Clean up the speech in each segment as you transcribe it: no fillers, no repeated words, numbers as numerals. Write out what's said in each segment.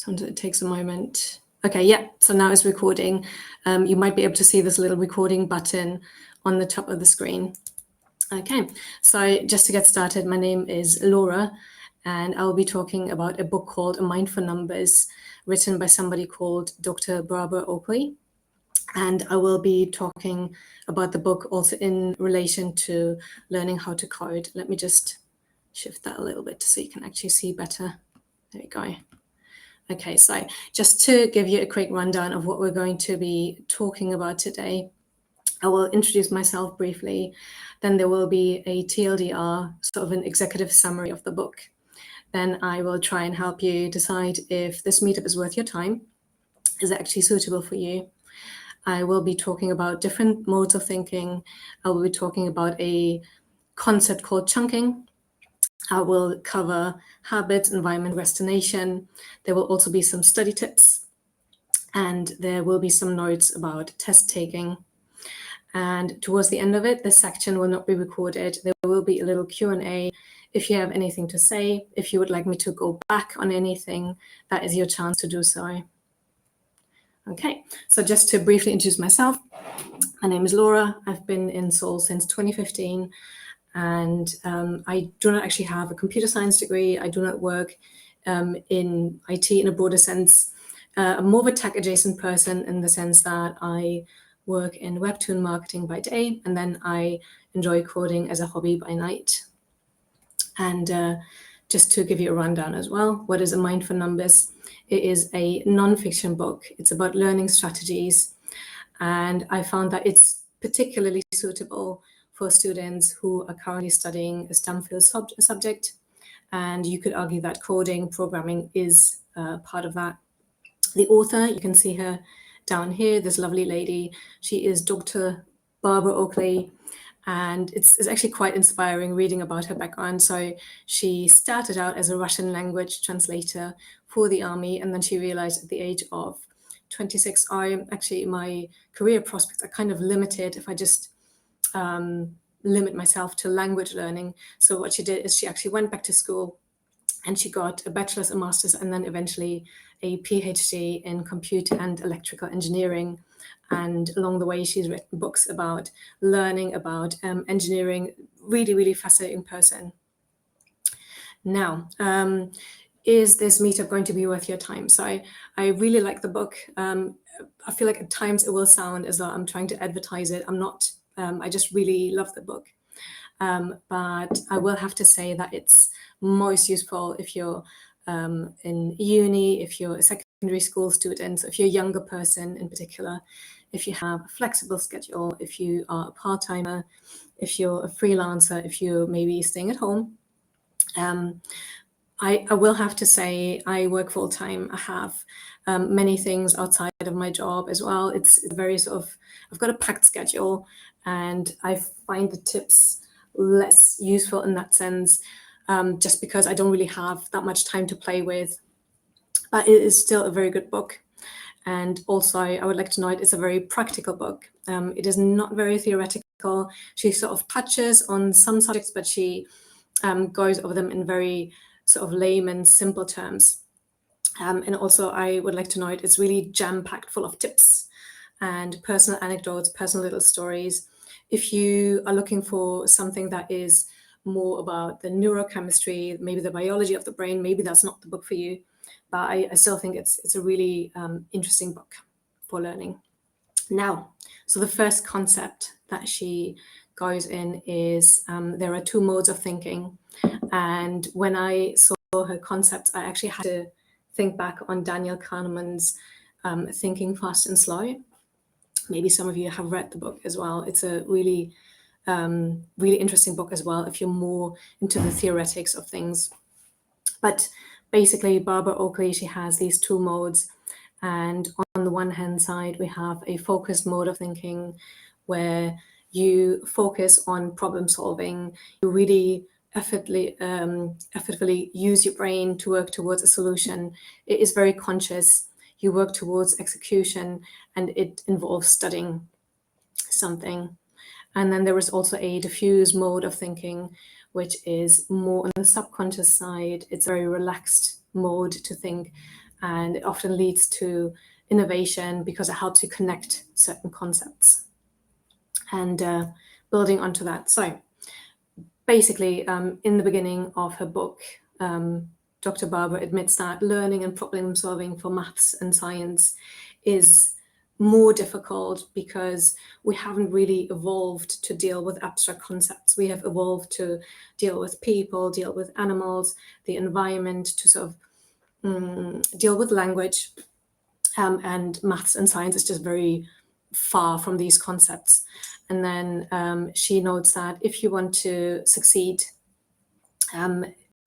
Sometimes it takes a moment. Okay, yeah, so now it's recording. You might be able to see this little recording button on the top of the screen. Okay, so just to get started, my name is Laura, and I'll be talking about a book called A Mind for Numbers, written by somebody called Dr. Barbara Oakley. And I will be talking about the book also in relation to learning how to code. Let me just shift that a little bit so you can actually see better. There we go. Okay, so just to give you a quick rundown of what we're going to be talking about today, I will introduce myself briefly, then there will be a TLDR, sort of an executive summary of the book. Then I will try and help you decide if this meetup is worth your time, is it actually suitable for you. I will be talking about different modes of thinking. I will be talking about a concept called chunking. I will cover habits, environment, destination. There will also be some study tips, and there will be some notes about test taking. And towards the end of it, this section will not be recorded. There will be a little Q&A. If you have anything to say, if you would like me to go back on anything, that is your chance to do so. Okay, so just to briefly introduce myself, my name is Laura. I've been in Seoul since 2015. And I do not actually have a computer science degree. I do not work in IT in a broader sense. I'm more of a tech adjacent person in the sense that I work in webtoon marketing by day, and then I enjoy coding as a hobby by night. And just to give you a rundown as well, what is A Mind for Numbers? It is a nonfiction book. It's about learning strategies. And I found that it's particularly suitable for students who are currently studying a STEM field subject. And you could argue that coding, programming is part of that. The author, you can see her down here, this lovely lady. She is Dr. Barbara Oakley. And it's actually quite inspiring reading about her background. So she started out as a Russian language translator for the army. And then she realized at the age of 26, my career prospects are kind of limited if I just limit myself to language learning. So what she did is she actually went back to school and she got a bachelor's, a master's, and then eventually a PhD in computer and electrical engineering. And along the way, she's written books about learning about engineering. Really, really fascinating person. Now, is this meetup going to be worth your time? So I really like the book. I feel like at times it will sound as though I'm trying to advertise it. I'm not. I just really love the book. But I will have to say that it's most useful if you're in uni, if you're a secondary school student, if you're a younger person in particular, if you have a flexible schedule, if you are a part-timer, if you're a freelancer, if you're maybe staying at home. I will have to say I work full-time. I have many things outside of my job as well. It's very sort of, I've got a packed schedule, and I find the tips less useful in that sense, just because I don't really have that much time to play with. But it is still a very good book. And also, I would like to note it's a very practical book. It is not very theoretical. She sort of touches on some subjects, but she goes over them in very sort of layman, simple terms. And also, I would like to note it's really jam-packed full of tips and personal anecdotes, personal little stories. If you are looking for something that is more about the neurochemistry, maybe the biology of the brain, maybe that's not the book for you. But I still think it's a really interesting book for learning. Now, so the first concept that she goes in is there are two modes of thinking. And when I saw her concepts, I actually had to think back on Daniel Kahneman's Thinking Fast and Slow. Maybe some of you have read the book as well. It's a really, really interesting book as well if you're more into the theoretics of things. But basically, Barbara Oakley, she has these two modes. And on the one hand side, we have a focused mode of thinking where you focus on problem solving. You really effortfully use your brain to work towards a solution. It is very conscious. You work towards execution, and it involves studying something. And then there is also a diffuse mode of thinking, which is more on the subconscious side. It's a very relaxed mode to think. and it often leads to innovation because it helps you connect certain concepts. And building onto that, so basically, in the beginning of her book, Dr. Barber admits that learning and problem solving for maths and science is more difficult because we haven't really evolved to deal with abstract concepts. We have evolved to deal with people, deal with animals, the environment, to sort of deal with language. And maths and science is just very far from these concepts. And then she notes that if you want to succeed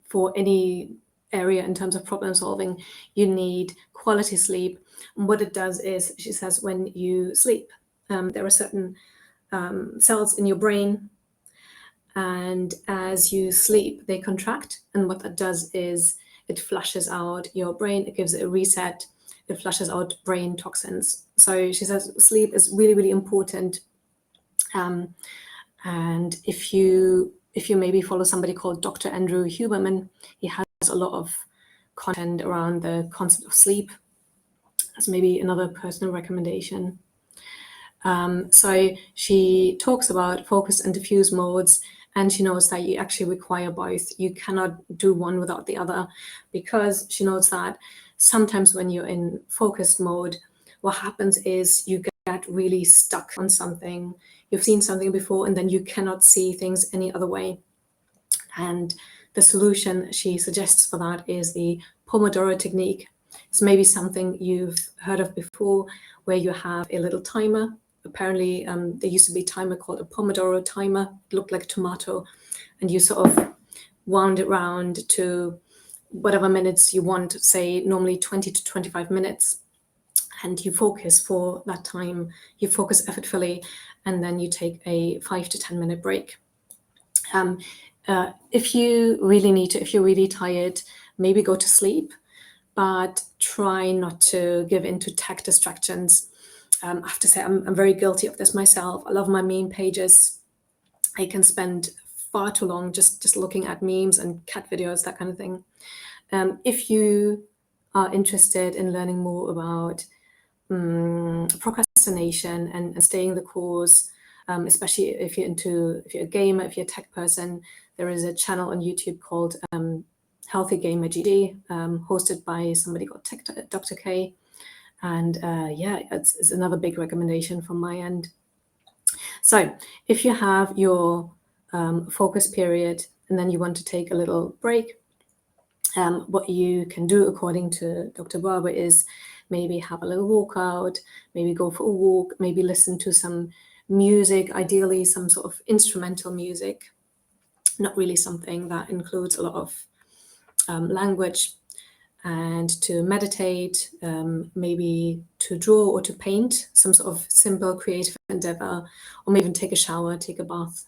for any area in terms of problem solving, you need quality sleep. And what it does is, she says, when you sleep, there are certain cells in your brain, and as you sleep, they contract. And what that does is it flushes out your brain, it gives it a reset, it flushes out brain toxins. So she says sleep is really, really important. And if you maybe follow somebody called Dr. Andrew Huberman, he has a lot of content around the concept of sleep. That's maybe another personal recommendation. So she talks about focused and diffuse modes, and she knows that you actually require both. You cannot do one without the other, because she knows that sometimes when you're in focused mode, what happens is you get really stuck on something. You've seen something before, and then you cannot see things any other way. And the solution she suggests for that is the Pomodoro technique. It's maybe something you've heard of before, where you have a little timer. Apparently, there used to be a timer called a Pomodoro timer. It looked like a tomato, and you sort of wound it round to whatever minutes you want, say normally 20 to 25 minutes. And you focus for that time, you focus effortfully, and then you take a 5 to 10 minute break. If you really need to, if you're really tired, maybe go to sleep, but try not to give in to tech distractions. I have to say, I'm very guilty of this myself. I love my meme pages. I can spend far too long just looking at memes and cat videos, that kind of thing. If you are interested in learning more about procrastination and staying the course, especially if you're a gamer, if you're a tech person, there is a channel on YouTube called Healthy Gamer GD, hosted by somebody called Dr. K. And yeah, it's another big recommendation from my end. So if you have your focus period and then you want to take a little break, what you can do, according to Dr. Barber, is maybe have a little walkout, maybe go for a walk, maybe listen to some music, ideally some sort of instrumental music, not really something that includes a lot of language, and to meditate, maybe to draw or to paint, some sort of simple creative endeavor, or maybe even take a shower, take a bath.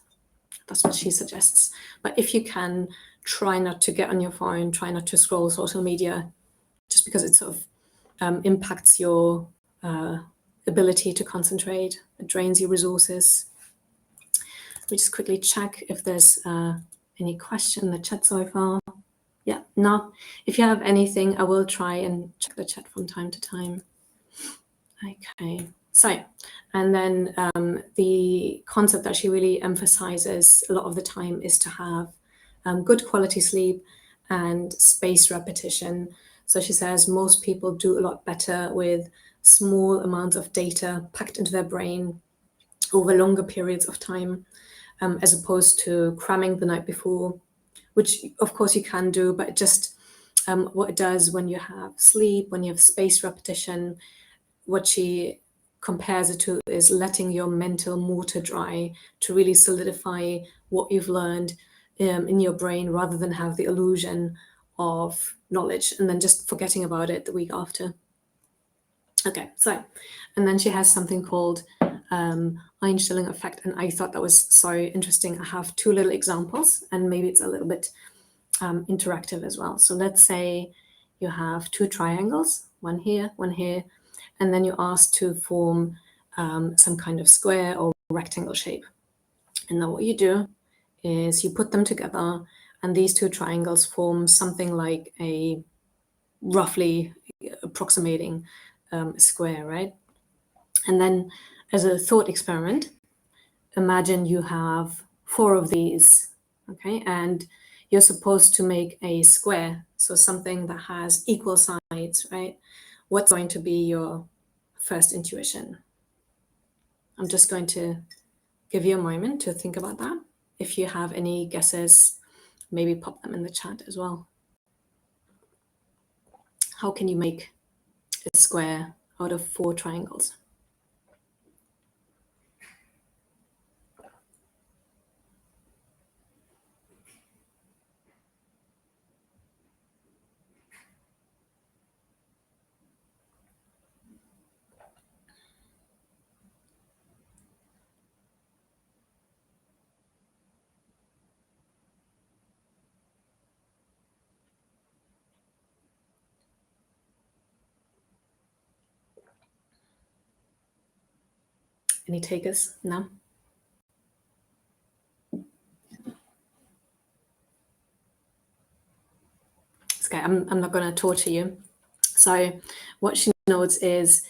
That's what she suggests. But if you can, try not to get on your phone, try not to scroll social media, just because it sort of impacts your ability to concentrate. It drains your resources. Let me just quickly check if there's any question in the chat so far. Yeah, no. If you have anything, I will try and check the chat from time to time. Okay, so, and then the concept that she really emphasizes a lot of the time is to have good quality sleep and spaced repetition. So she says most people do a lot better with small amounts of data packed into their brain over longer periods of time, as opposed to cramming the night before, which of course you can do, but just what it does when you have sleep, when you have spaced repetition, what she compares it to is letting your mental mortar dry to really solidify what you've learned in your brain, rather than have the illusion of knowledge and then just forgetting about it the week after. Okay, so, and then she has something called Einstellung effect, and I thought that was so interesting. I have two little examples, and maybe it's a little bit interactive as well. So let's say you have two triangles, one here, and then you're asked to form some kind of square or rectangle shape. And then what you do is you put them together, and these two triangles form something like a roughly approximating a square, right? And then as a thought experiment, imagine you have 4 of these, okay? And you're supposed to make a square, so something that has equal sides, right? What's going to be your first intuition? I'm just going to give you a moment to think about that. If you have any guesses, maybe pop them in the chat as well. How can you make a square out of 4 triangles? Any takers? No? Okay, I'm not going to torture you. So what she notes is,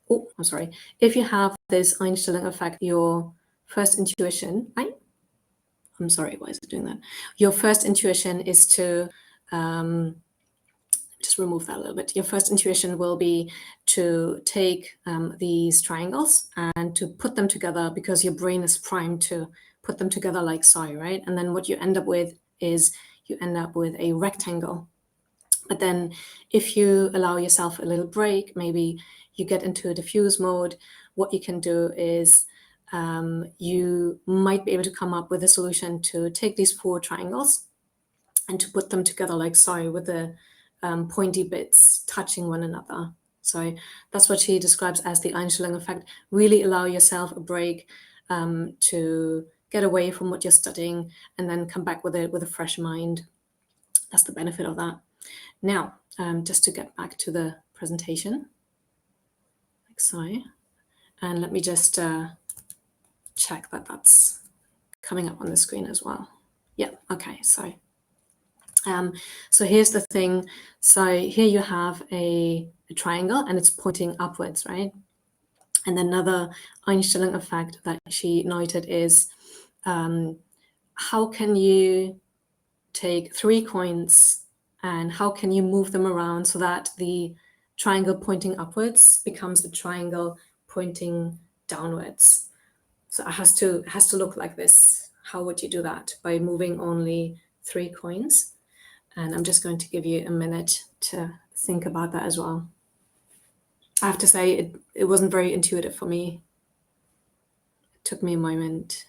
oh, I'm sorry, if you have this Einstellung effect, your first intuition, I'm sorry, why is it doing that? Your first intuition is to, just remove that a little bit. Your first intuition will be to take these triangles and to put them together because your brain is primed to put them together like so, right? And then what you end up with is you end up with a rectangle. But then if you allow yourself a little break, maybe you get into a diffuse mode, what you can do is you might be able to come up with a solution to take these 4 triangles and to put them together like so, with the pointy bits touching one another. So that's what she describes as the Einstellung effect. Really allow yourself a break to get away from what you're studying and then come back with a fresh mind. That's the benefit of that. Now, just to get back to the presentation, like so, and let me just check that that's coming up on the screen as well. Yeah, okay, so here's the thing. So here you have a triangle and it's pointing upwards, right? And another Einstellung effect that she noted is how can you take 3 coins and how can you move them around so that the triangle pointing upwards becomes a triangle pointing downwards? So it has to look like this. How would you do that? By moving only 3 coins. And I'm just going to give you a minute to think about that as well. I have to say it wasn't very intuitive for me. It took me a moment.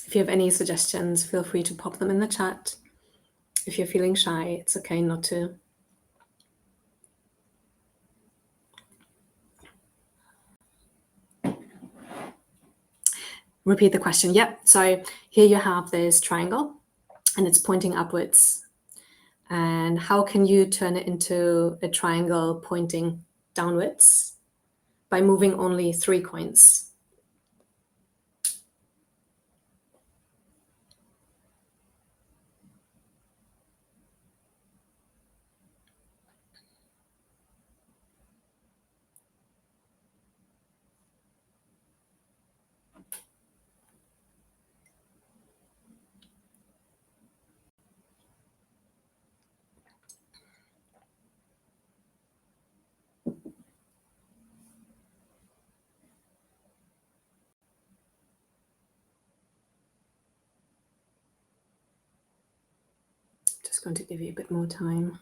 If you have any suggestions, feel free to pop them in the chat. If you're feeling shy, it's okay not to. Repeat the question. Yep. So here you have this triangle and it's pointing upwards. And how can you turn it into a triangle pointing downwards? By moving only 3 coins. Just going to give you a bit more time.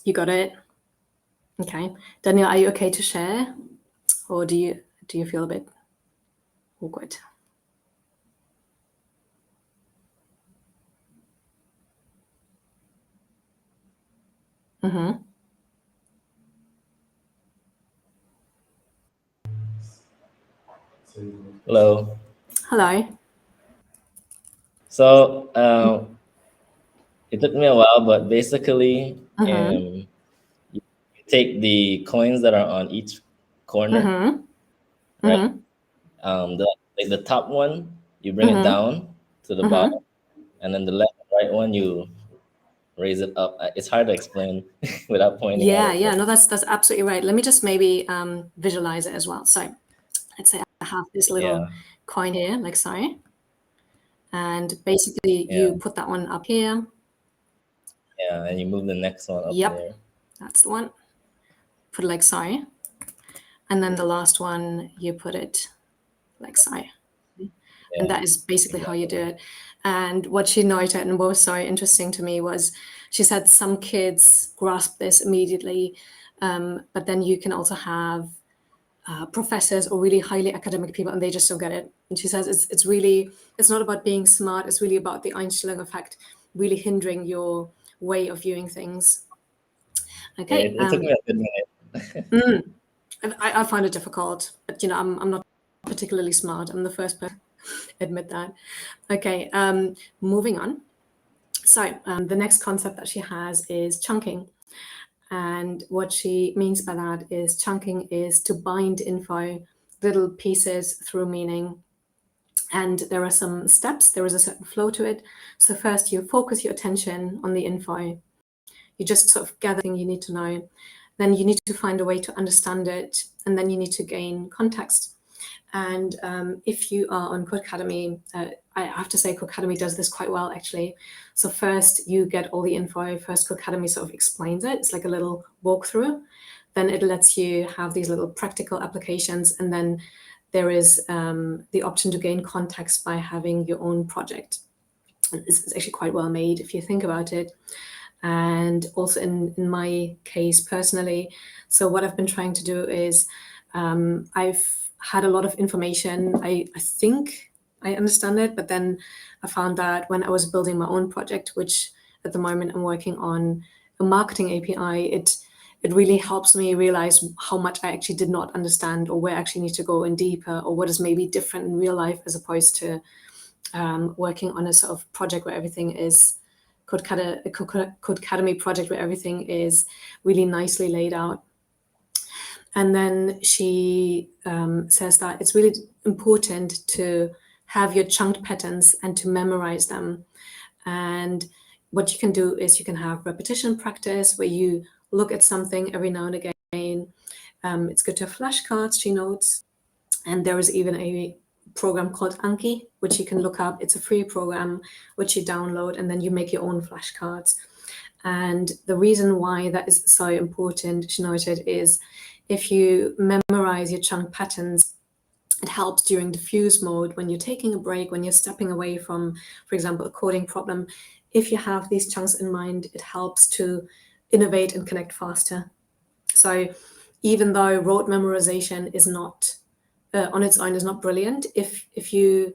You got it? Okay. Daniel, are you okay to share? Or do you feel a bit awkward? Hello. Hello. So it took me a while, but basically, you take the coins that are on each corner, right? The top one, you bring it down to the bottom, and then the left and right one, you raise it up. It's hard to explain without pointing at Yeah, it. yeah, no, that's absolutely right. Let me just maybe visualize it as well. So let's say I have this little Yeah, coin here, like so, and basically yeah, you put that one up here. yeah, and you move the next one up Yep, there. that's the one. Put it like so, and then the last one you put it like so. And Yeah, that is basically how you do exactly. it. And what she noted, and what was so interesting to me, was she said some kids grasp this immediately, but then you can also have professors or really highly academic people, and they just don't get it. And she says it's really, it's not about being smart, it's really about the Einstein effect really hindering your way of viewing things. Yeah, Okay. it took me a good minute. I find it difficult, but I'm not particularly smart. I'm the first person to admit that. Okay, moving on. So the next concept that she has is chunking. And what she means by that is chunking is to bind info, little pieces through meaning. And there are some steps, there is a certain flow to it. So first you focus your attention on the info. You just sort of gather everything you need to know. Then you need to find a way to understand it. And then you need to gain context. And if you are on Codecademy, I have to say Codecademy does this quite well, actually. So first you get all the info. First Codecademy sort of explains it. It's like a little walkthrough. Then it lets you have these little practical applications. And then there is the option to gain context by having your own project. It's actually quite well made if you think about it. And also in my case personally, so what I've been trying to do is I've had a lot of information. I think I understand it, but then I found that when I was building my own project, which at the moment I'm working on a marketing API, it really helps me realize how much I actually did not understand, or where I actually need to go in deeper, or what is maybe different in real life as opposed to working on a sort of project where everything is Codecademy project where everything is really nicely laid out. And then she says that it's really important to have your chunked patterns and to memorize them. And what you can do is you can have repetition practice where you look at something every now and again. It's good to have flashcards, she notes. And there is even a program called Anki, which you can look up. It's a free program, which you download, and then you make your own flashcards. And the reason why that is so important, she noted, is if you memorize your chunk patterns, it helps during diffuse mode when you're taking a break, when you're stepping away from, for example, a coding problem. If you have these chunks in mind, it helps to innovate and connect faster. So even though rote memorization is not on its own is not brilliant, if you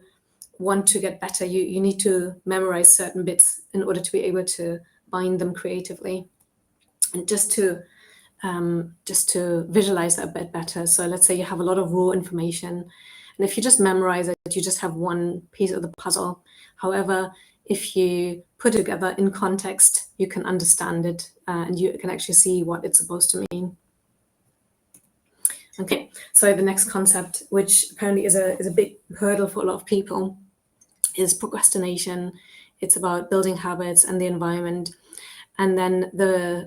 want to get better, you need to memorize certain bits in order to be able to bind them creatively. And just to visualize that a bit better. So let's say you have a lot of raw information, and if you just memorize it, you just have one piece of the puzzle. However, if you put it together in context, you can understand it, and you can actually see what it's supposed to mean. Okay, so the next concept, which apparently is a big hurdle for a lot of people, is procrastination. It's about building habits and the environment. And then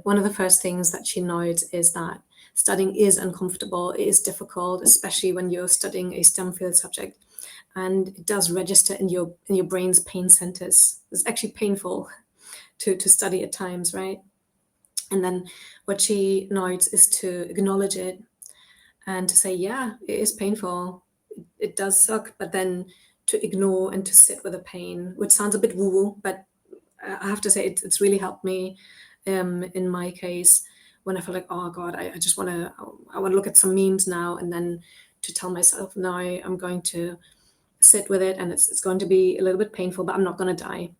one of the first things that she notes is that studying is uncomfortable, it is difficult, especially when you're studying a STEM field subject. And it does register in your brain's pain centers. It's actually painful to study at times, right? And then what she notes is to acknowledge it and to say, yeah, it is painful. It does suck, but then to ignore and to sit with the pain, which sounds a bit woo-woo, but I have to say it's really helped me in my case when I feel like, oh God, I just I want to look at some memes now, and then to tell myself, no, I'm going to sit with it, and it's going to be a little bit painful, but I'm not going to die.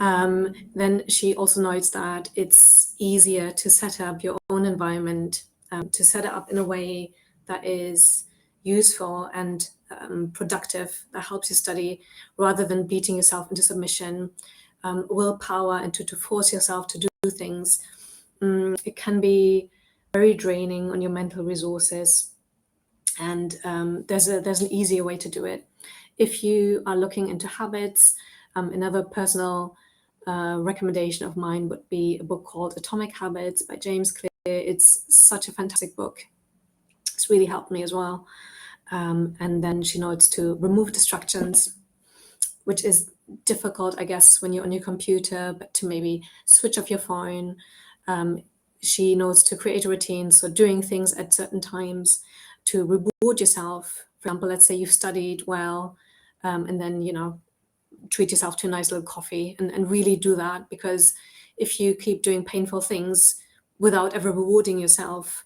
Then she also notes that it's easier to set up your own environment, to set it up in a way that is useful and productive, that helps you study, rather than beating yourself into submission, willpower, and to force yourself to do things. It can be very draining on your mental resources, and there's an easier way to do it. If you are looking into habits, another personal recommendation of mine would be a book called Atomic Habits by James Clear. It's such a fantastic book. It's really helped me as well. And then she notes to remove distractions, which is difficult, I guess, when you're on your computer, but to maybe switch off your phone. She notes to create a routine, so doing things at certain times, to reward yourself. For example, let's say you've studied well, and then, treat yourself to a nice little coffee, and really do that, because if you keep doing painful things without ever rewarding yourself,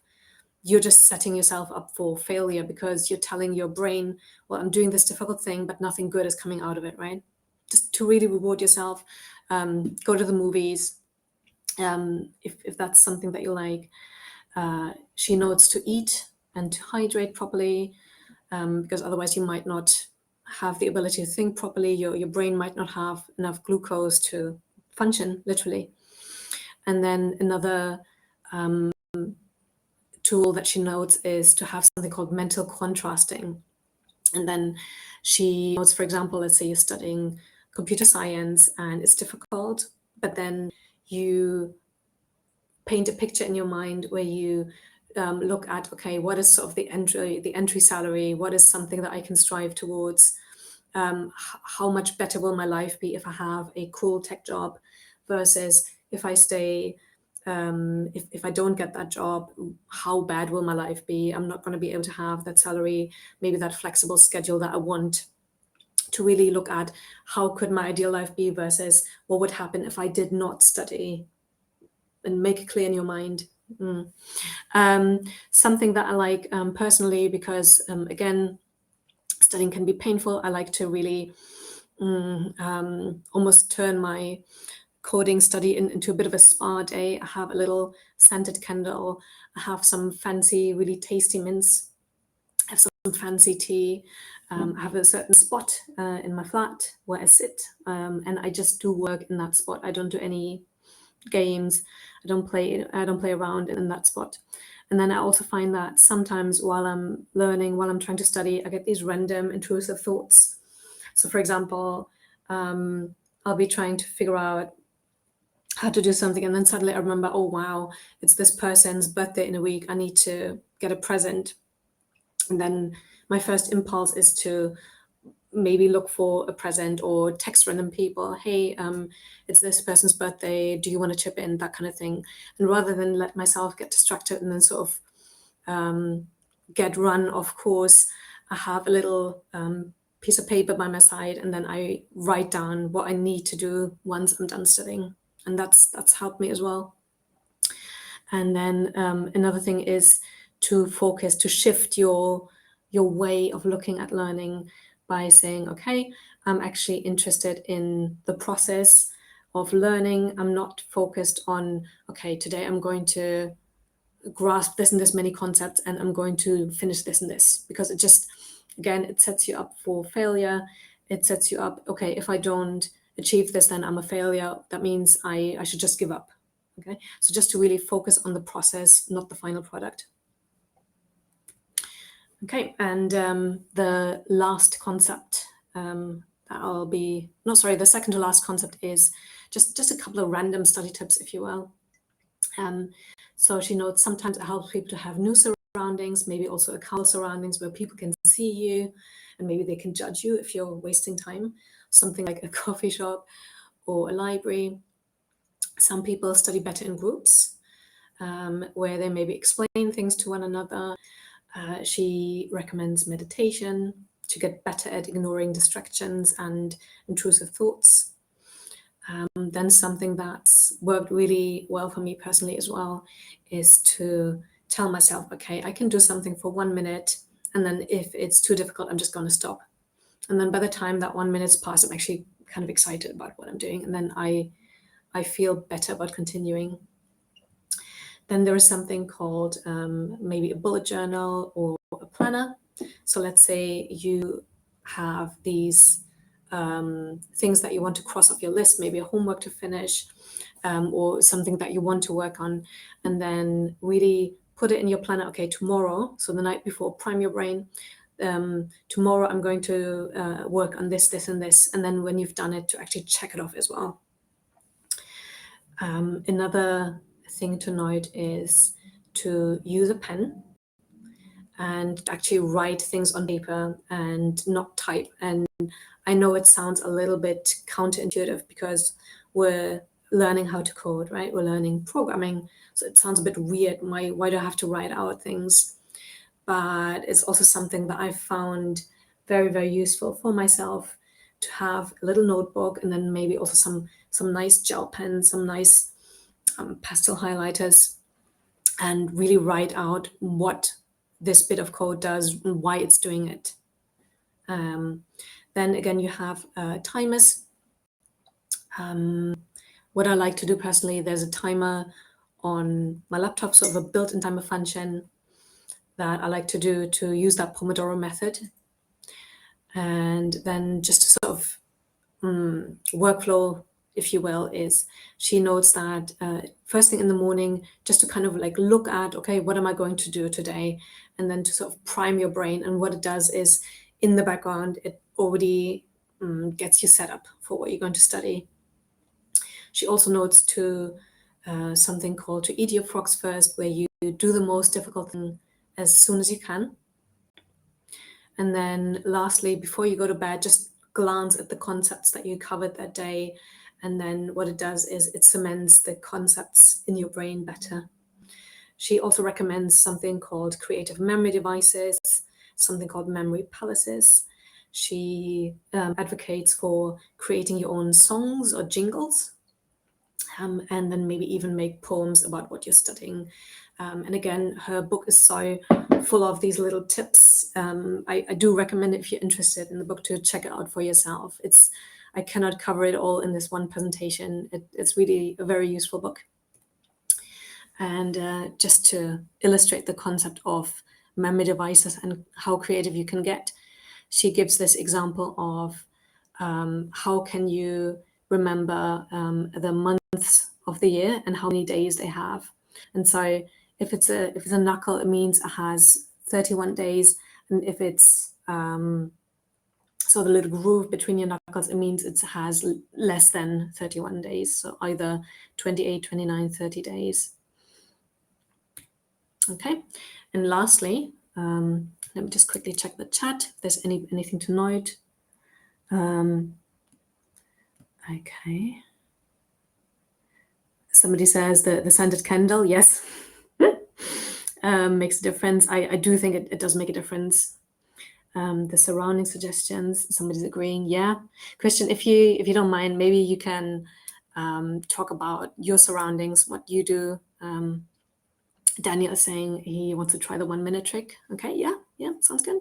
you're just setting yourself up for failure, because you're telling your brain, well, I'm doing this difficult thing, but nothing good is coming out of it, right? Just to really reward yourself, go to the movies, if that's something that you like. She notes to eat and to hydrate properly, because otherwise you might not have the ability to think properly. Your brain might not have enough glucose to function, literally. And then another tool that she notes is to have something called mental contrasting. And then she notes, for example, let's say you're studying computer science and it's difficult, but then you paint a picture in your mind where you look at, okay, what is sort of the entry salary? What is something that I can strive towards? How much better will my life be if I have a cool tech job versus if I stay, if I don't get that job, how bad will my life be? I'm not going to be able to have that salary, maybe that flexible schedule that I want. To really look at how could my ideal life be versus what would happen if I did not study, and make it clear in your mind. Something that I like personally, because again, studying can be painful. I like to really almost turn my coding study into a bit of a spa day. I have a little scented candle. I have some fancy, really tasty mints. I have some fancy tea. I have a certain spot in my flat where I sit, and I just do work in that spot. I don't do any games. I don't play around in that spot. And then I also find that sometimes while I'm learning, while I'm trying to study, I get these random intrusive thoughts. So for example, I'll be trying to figure out how to do something, and then suddenly I remember, oh wow, it's this person's birthday in a week, I need to get a present. And then my first impulse is to maybe look for a present or text random people, hey, it's this person's birthday, do you want to chip in, that kind of thing. And rather than let myself get distracted and then sort of get run off course, I have a little piece of paper by my side, and then I write down what I need to do once I'm done studying, and that's helped me as well. And then another thing is to focus, to shift your way of looking at learning by saying, okay, I'm actually interested in the process of learning. I'm not focused on, okay, today I'm going to grasp this and this many concepts and I'm going to finish this and this, because it just, again, it sets you up for failure. It sets you up, okay, if I don't achieve this, then I'm a failure. That means I should just give up. Okay, so just to really focus on the process, not the final product. Okay, and the last concept the second to last concept is just a couple of random study tips, if you will. So she notes sometimes it helps people to have new surroundings, maybe also accountable surroundings where people can see you and maybe they can judge you if you're wasting time, something like a coffee shop or a library. Some people study better in groups, where they maybe explain things to one another. She recommends meditation to get better at ignoring distractions and intrusive thoughts. Then something that's worked really well for me personally as well is to tell myself, okay, I can do something for 1 minute, and then if it's too difficult, I'm just going to stop. And then by the time that 1 minute's passed, I'm actually kind of excited about what I'm doing, and then I feel better about continuing. Then there is something called maybe a bullet journal or a planner. So let's say you have these things that you want to cross off your list, maybe a homework to finish, or something that you want to work on, and then really put it in your planner. Okay, tomorrow, so the night before, prime your brain. Tomorrow I'm going to work on this, this, and this, and then when you've done it, to actually check it off as well. Another thing to note is to use a pen and actually write things on paper and not type. And I know it sounds a little bit counterintuitive because we're learning how to code, right? We're learning programming. So it sounds a bit weird. Why do I have to write out things? But it's also something that I found very, very useful for myself, to have a little notebook, and then maybe also some nice gel pens, some nice pastel highlighters, and really write out what this bit of code does and why it's doing it. Then again, you have timers. What I like to do personally, there's a timer on my laptop, sort of a built-in timer function that I like to do to use that Pomodoro method. And then just to sort of workflow, if you will, is she notes that first thing in the morning, just to kind of like look at, okay, what am I going to do today? And then to sort of prime your brain. And what it does is, in the background, it already gets you set up for what you're going to study. She also notes to something called to eat your frogs first, where you do the most difficult thing as soon as you can. And then lastly, before you go to bed, just glance at the concepts that you covered that day. And then what it does is it cements the concepts in your brain better. She also recommends something called creative memory devices, something called memory palaces. She advocates for creating your own songs or jingles, and then maybe even make poems about what you're studying. And again, her book is so full of these little tips. I do recommend it, if you're interested in the book, to check it out for yourself. I cannot cover it all in this one presentation. It's really a very useful book. And just to illustrate the concept of memory devices and how creative you can get, she gives this example of how can you remember the months of the year and how many days they have. And so if it's a knuckle, it means it has 31 days. And if it's so the little groove between your knuckles, it means it has less than 31 days. So either 28, 29, 30 days. Okay. And lastly, let me just quickly check the chat if there's anything to note. Okay. Somebody says the scented candle. Yes. Makes a difference. I do think it does make a difference. The surrounding suggestions, somebody's agreeing. Yeah. Christian, if you don't mind, maybe you can talk about your surroundings, what you do. Daniel is saying he wants to try the 1 minute trick. Okay. Yeah. Sounds good.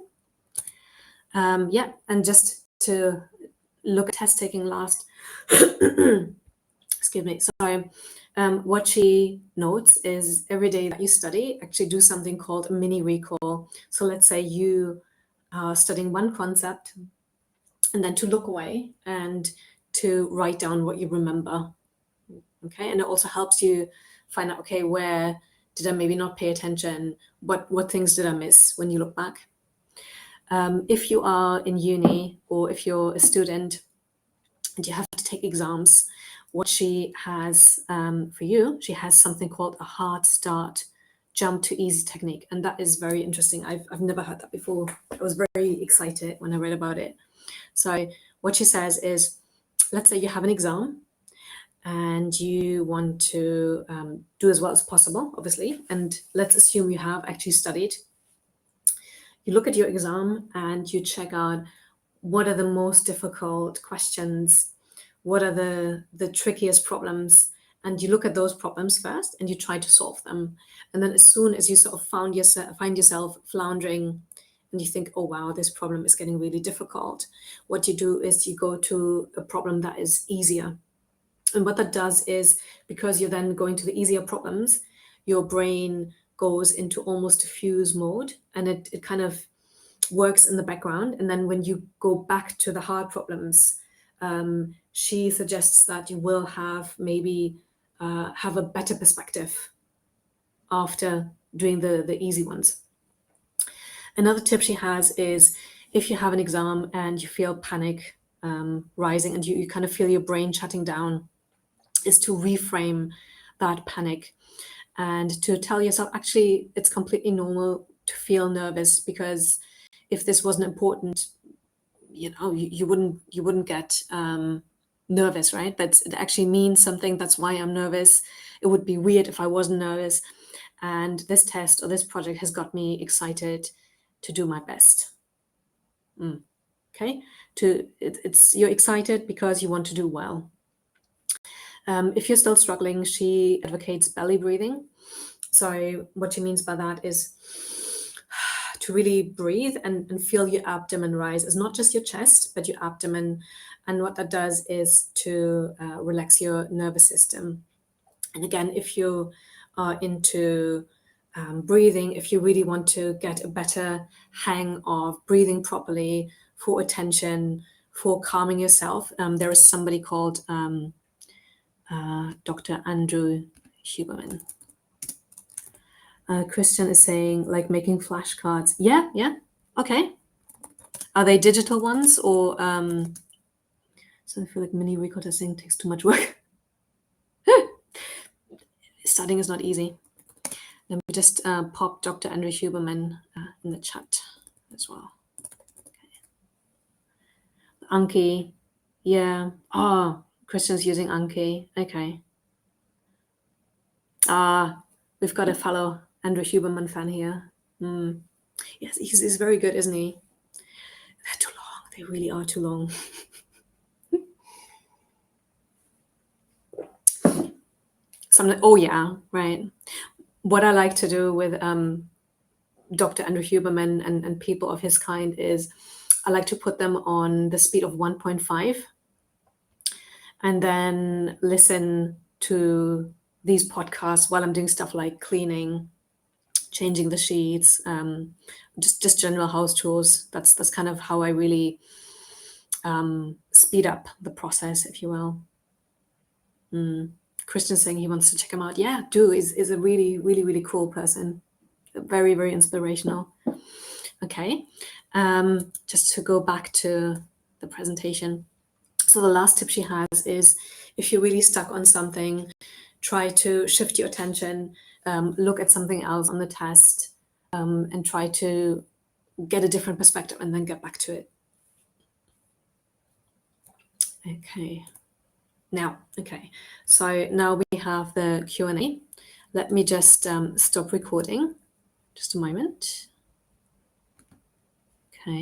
Yeah. And just to look at test taking last. Excuse me. So what she notes is every day that you study, actually do something called a mini recall. So let's say you are studying one concept, and then to look away and to write down what you remember. Okay. And it also helps you find out, okay, where did I maybe not pay attention? What things did I miss when you look back? If you are in uni or if you're a student and you have to take exams, what she has for you, she has something called a hard start, jump to easy technique. And that is very interesting. I've never heard that before. I was very excited when I read about it. So what she says is, let's say you have an exam and you want to do as well as possible, obviously. And let's assume you have actually studied. You look at your exam and you check out what are the most difficult questions, what are the trickiest problems, and you look at those problems first and you try to solve them. And then as soon as you sort of find yourself floundering and you think, oh wow, this problem is getting really difficult, what you do is you go to a problem that is easier. And what that does is, because you're then going to the easier problems, your brain goes into almost a fuse mode, and it kind of works in the background. And then when you go back to the hard problems, she suggests that you will have maybe have a better perspective after doing the easy ones. Another tip she has is, if you have an exam and you feel panic rising, and you kind of feel your brain shutting down, is to reframe that panic and to tell yourself, actually, it's completely normal to feel nervous, because if this wasn't important, you wouldn't get nervous, right? It actually means something. That's why I'm nervous. It would be weird if I wasn't nervous. And this test or this project has got me excited to do my best. Okay, you're excited because you want to do well. If you're still struggling, she advocates belly breathing. So what she means by that is to really breathe and feel your abdomen rise. It's not just your chest, but your abdomen. And what that does is to relax your nervous system. And again, if you are into breathing, if you really want to get a better hang of breathing properly for attention, for calming yourself, there is somebody called Dr. Andrew Huberman. Christian is saying, like making flashcards. Yeah, okay. Are they digital ones, or so I feel like mini recorder saying takes too much work. Studying is not easy. Let me just pop Dr. Andrew Huberman in the chat as well. Okay. Anki, yeah. Oh, Christian's using Anki. Okay. We've got a fellow Andrew Huberman fan here. Yes, he's very good, isn't he? They're too long. They really are too long. Oh yeah, right. What I like to do with Dr. Andrew Huberman and people of his kind is, I like to put them on the speed of 1.5 and then listen to these podcasts while I'm doing stuff like cleaning, changing the sheets, just general house chores. That's kind of how I really speed up the process, if you will. Christian's saying he wants to check him out. Yeah, do. Is a really, really, really cool person. Very, very inspirational. Okay, just to go back to the presentation. So the last tip she has is, if you're really stuck on something, try to shift your attention, look at something else on the test, and try to get a different perspective and then get back to it. Okay. So now we have the Q&A. Let me just stop recording. Just a moment.